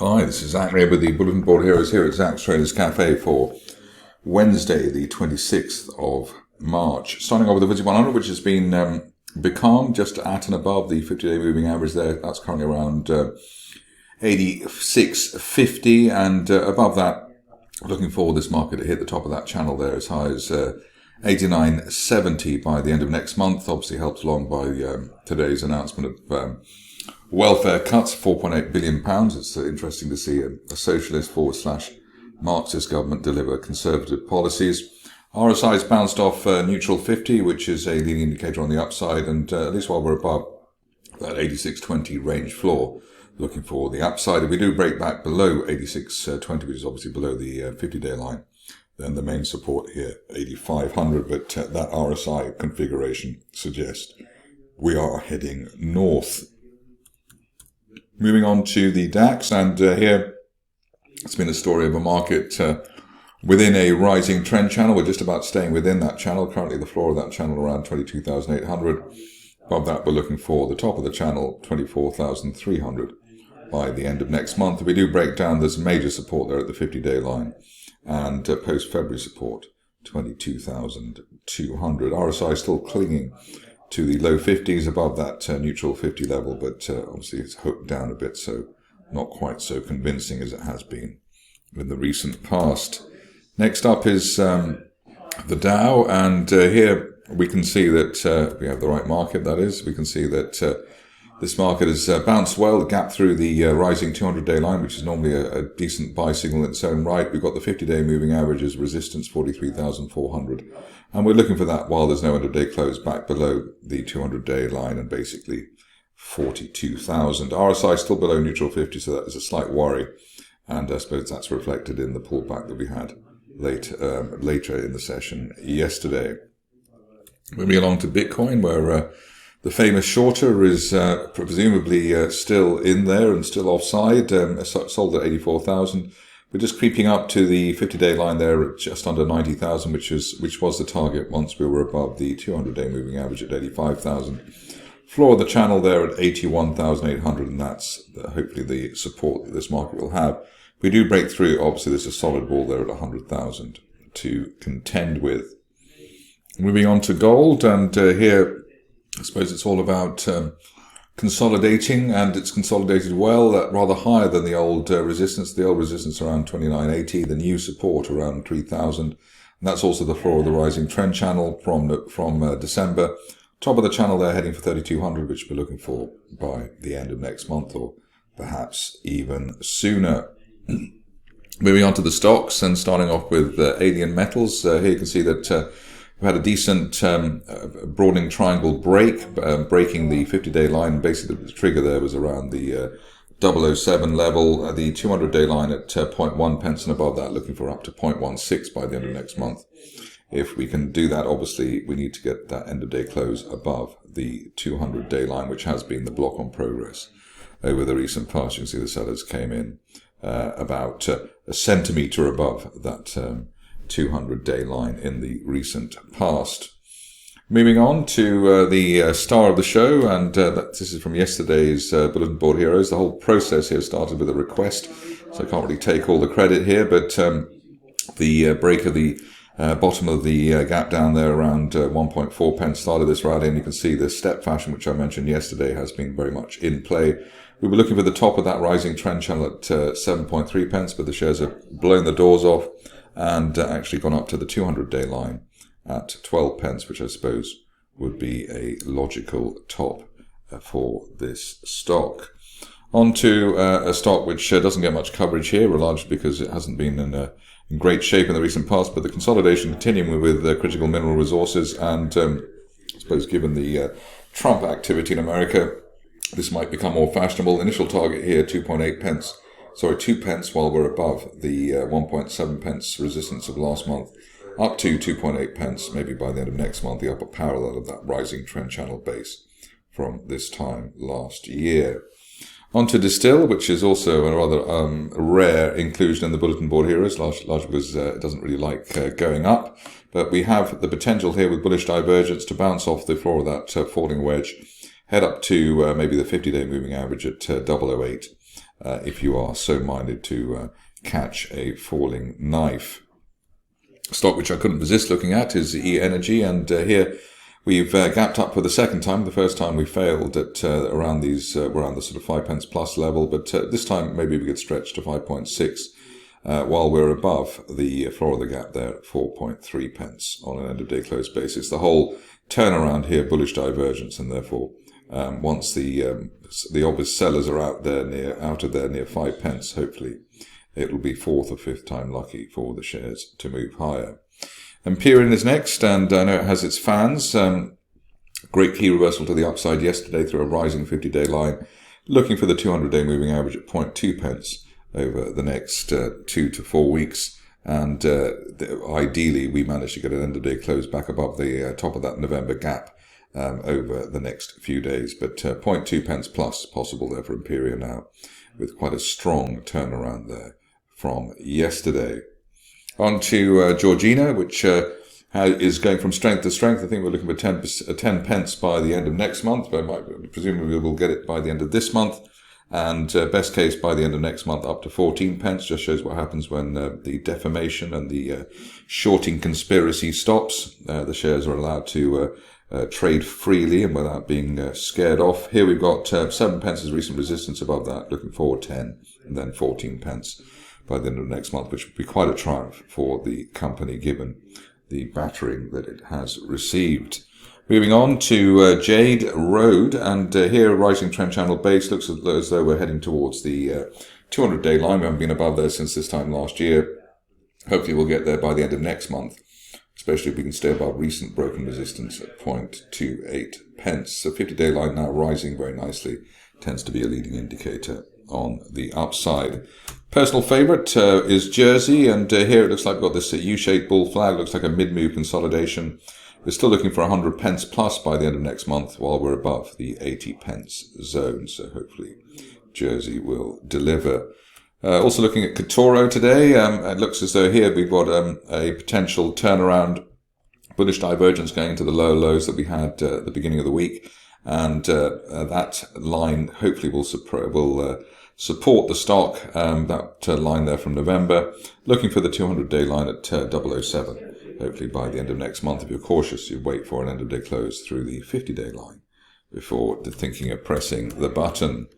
Hi, this is Zak Mir with the Bulletin Board Heroes here at Zaks Traders Cafe for Wednesday, the 26th of March. Starting off with the FTSE 100, which has been becalmed just at and above the 50-day moving average there. That's currently around 86.50, and above that, looking for this market to hit the top of that channel there as high as 89.70 by the end of next month. Obviously helped along by today's announcement of welfare cuts, £4.8 billion. It's interesting to see a socialist / Marxist government deliver conservative policies. RSI's bounced off neutral 50, which is a leading indicator on the upside, and at least while we're above that 86.20 range floor, looking for the upside. If we do break back below 86.20, which is obviously below the 50-day line, then the main support here, 8500, but that RSI configuration suggests we are heading north. Moving on to the DAX, and here it's been a story of a market within a rising trend channel. We're just about staying within that channel. Currently the floor of that channel around 22,800. Above that, we're looking for the top of the channel, 24,300 by the end of next month. If we do break down, there's major support there at the 50-day line, and post-February support, 22,200. RSI still clinging to the low 50s above that neutral 50 level, but obviously it's hooked down a bit, so not quite so convincing as it has been in the recent past. Next up is the Dow, and here we can see that we have the right market, that is. We can see that this market has bounced well, gapped through the rising 200-day line, which is normally a decent buy signal in its own right. We've got the 50-day moving average as resistance, 43,400. And we're looking for that while there's no end-of-day close back below the 200-day line and basically 42,000. RSI still below neutral 50, so that is a slight worry. And I suppose that's reflected in the pullback that we had later in the session yesterday. Moving along to Bitcoin, where the famous shorter is presumably still in there and still offside, sold at 84,000. We're just creeping up to the 50-day line there at just under 90,000, which was the target once we were above the 200-day moving average at 85,000. Floor of the channel there at 81,800, and that's hopefully the support that this market will have. If we do break through, obviously there's a solid wall there at 100,000 to contend with. Moving on to gold, and here I suppose it's all about consolidating, and it's consolidated well, rather higher than the old resistance. The old resistance around 29.80, the new support around 3,000. And that's also the floor of the rising trend channel from December. Top of the channel there heading for 3,200, which we're looking for by the end of next month, or perhaps even sooner. Moving on to the stocks, and starting off with Empyrean Metals. Here you can see that we've had a decent broadening triangle break, breaking the 50-day line. Basically, the trigger there was around the 007 level, the 200-day line at 0.1 pence and above that, looking for up to 0.16 by the end of next month. If we can do that, obviously, we need to get that end-of-day close above the 200-day line, which has been the block on progress over the recent past. You can see the sellers came in about a centimetre above that 200-day line in the recent past. Moving on to the star of the show, and this is from yesterday's Bulletin Board Heroes. The whole process here started with a request, so I can't really take all the credit here, but the break of the bottom of the gap down there around 1.4 pence started this rally, and you can see the step fashion, which I mentioned yesterday, has been very much in play. We were looking for the top of that rising trend channel at 7.3 pence, but the shares have blown the doors off and actually gone up to the 200-day line at 12 pence, which I suppose would be a logical top for this stock. On to a stock which doesn't get much coverage here, largely because it hasn't been in great shape in the recent past, but the consolidation continuing with critical mineral resources, and I suppose given the Trump activity in America, this might become more fashionable. Initial target here, 2 pence, while we're above the 1.7 pence resistance of last month, up to 2.8 pence, maybe by the end of next month, the upper parallel of that rising trend channel base from this time last year. On to Distil, which is also a rather rare inclusion in the Bulletin Board Heroes, largely because it doesn't really like going up. But we have the potential here with bullish divergence to bounce off the floor of that falling wedge, head up to maybe the 50-day moving average at 008, if you are so minded to catch a falling knife. Stock which I couldn't resist looking at is Eenergy, and here we've gapped up for the second time. The first time we failed at around the sort of 5 pence plus level, but this time maybe we could stretch to 5.6 while we're above the floor of the gap there at 4.3 pence on an end of day close basis. The whole turnaround here, bullish divergence, and therefore once the obvious sellers are out of there near 5 pence, hopefully it will be fourth or fifth time lucky for the shares to move higher. Empyrean is next, and I know it has its fans. Great key reversal to the upside yesterday through a rising 50-day line, looking for the 200-day moving average at 0.2 pence over the next 2 to 4 weeks. And ideally, we managed to get an end-of-day close back above the top of that November gap over the next few days. But 0.2 pence plus possible there for Empyrean now, with quite a strong turnaround there from yesterday. On to Georgina, which is going from strength to strength. I think we're looking for 10 pence by the end of next month, but presumably we'll get it by the end of this month. And best case by the end of next month up to 14 pence. Just shows what happens when the defamation and the shorting conspiracy stops. The shares are allowed to trade freely and without being scared off. Here we've got 7 pence as recent resistance above that, looking forward 10 and then 14 pence by the end of next month, which would be quite a triumph for the company given the battering that it has received. Moving on to Jade Road, and here rising trend channel base, looks as though we're heading towards the 200-day line. We haven't been above there since this time last year. Hopefully we'll get there by the end of next month, especially if we can stay above recent broken resistance at 0.28 pence. So 50-day line now rising very nicely, tends to be a leading indicator on the upside. Personal favourite is Jersey, and here it looks like we've got this U-shaped bull flag, looks like a mid-move consolidation. We're still looking for 100 pence plus by the end of next month while we're above the 80 pence zone, so hopefully Jersey will deliver. Also looking at Katoro today, it looks as though here we've got a potential turnaround, bullish divergence going into the lower lows that we had at the beginning of the week, and that line hopefully will support the stock, that line there from November. Looking for the 200-day line at 007. Hopefully by the end of next month. If you're cautious, you wait for an end-of-day close through the 50-day line before thinking of pressing the button.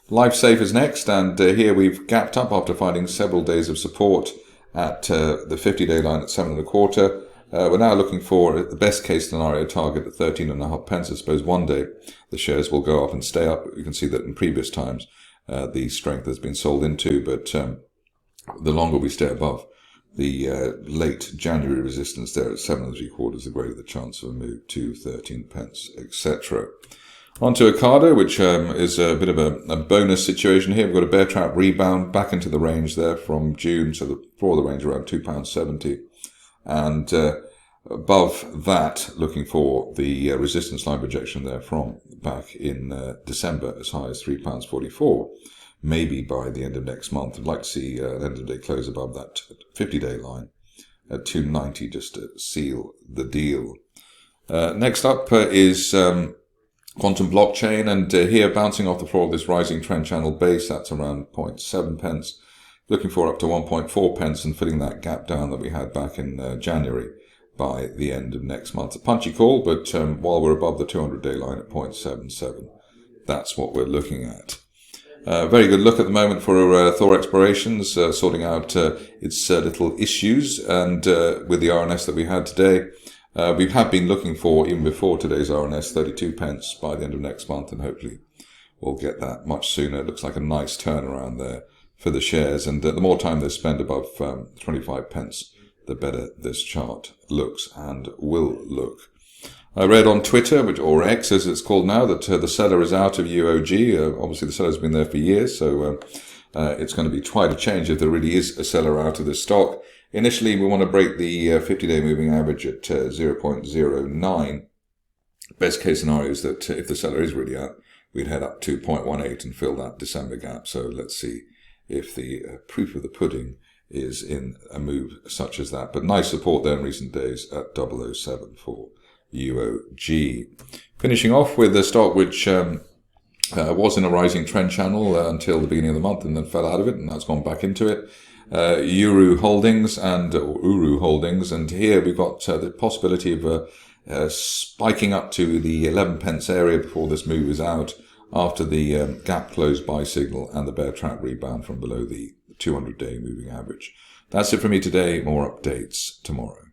LifeSafe is next, and here we've gapped up after finding several days of support at the 50-day line at 7.25. We're now looking for the best case scenario target at 13.5 pence. I suppose one day the shares will go up and stay up. You can see that in previous times the strength has been sold into, but the longer we stay above the late January resistance there at 7.75, the greater the chance of a move to 13 pence, etc. On to Ocado, which is a bit of a bonus situation here. We've got a bear trap rebound back into the range there from June, so the floor of the range around £2.70. And above that, looking for the resistance line projection there from back in December as high as £3.44. Maybe by the end of next month. I'd like to see an end-of-day close above that 50-day line at 290 just to seal the deal. Next up is Quantum Blockchain, and here bouncing off the floor of this rising trend channel base, that's around 0.7 pence. Looking for up to 1.4 pence and filling that gap down that we had back in January by the end of next month. A punchy call, but while we're above the 200-day line at 0.77, that's what we're looking at. Very good look at the moment for Thor Explorations, sorting out its little issues, and with the RNS that we had today, we have been looking for, even before today's RNS, 32 pence by the end of next month, and hopefully we'll get that much sooner. It looks like a nice turnaround there for the shares, and the more time they spend above 25 pence, the better this chart looks and will look. I read on Twitter, or X as it's called now, that the seller is out of UOG. Obviously the seller's been there for years, so it's going to be quite a change if there really is a seller out of this stock. Initially, we want to break the 50-day moving average at 0.09. Best case scenario is that if the seller is really out, we'd head up to 0.18 and fill that December gap. So let's see if the proof of the pudding is in a move such as that. But nice support there in recent days at 007 for UOG. Finishing off with a stock which Was in a rising trend channel until the beginning of the month, and then fell out of it, and that's gone back into it. URU Holdings and URU Holdings, and here we've got the possibility of spiking up to the 11 pence area before this move is out, after the gap close buy signal and the bear trap rebound from below the 200-day moving average. That's it for me today. More updates tomorrow.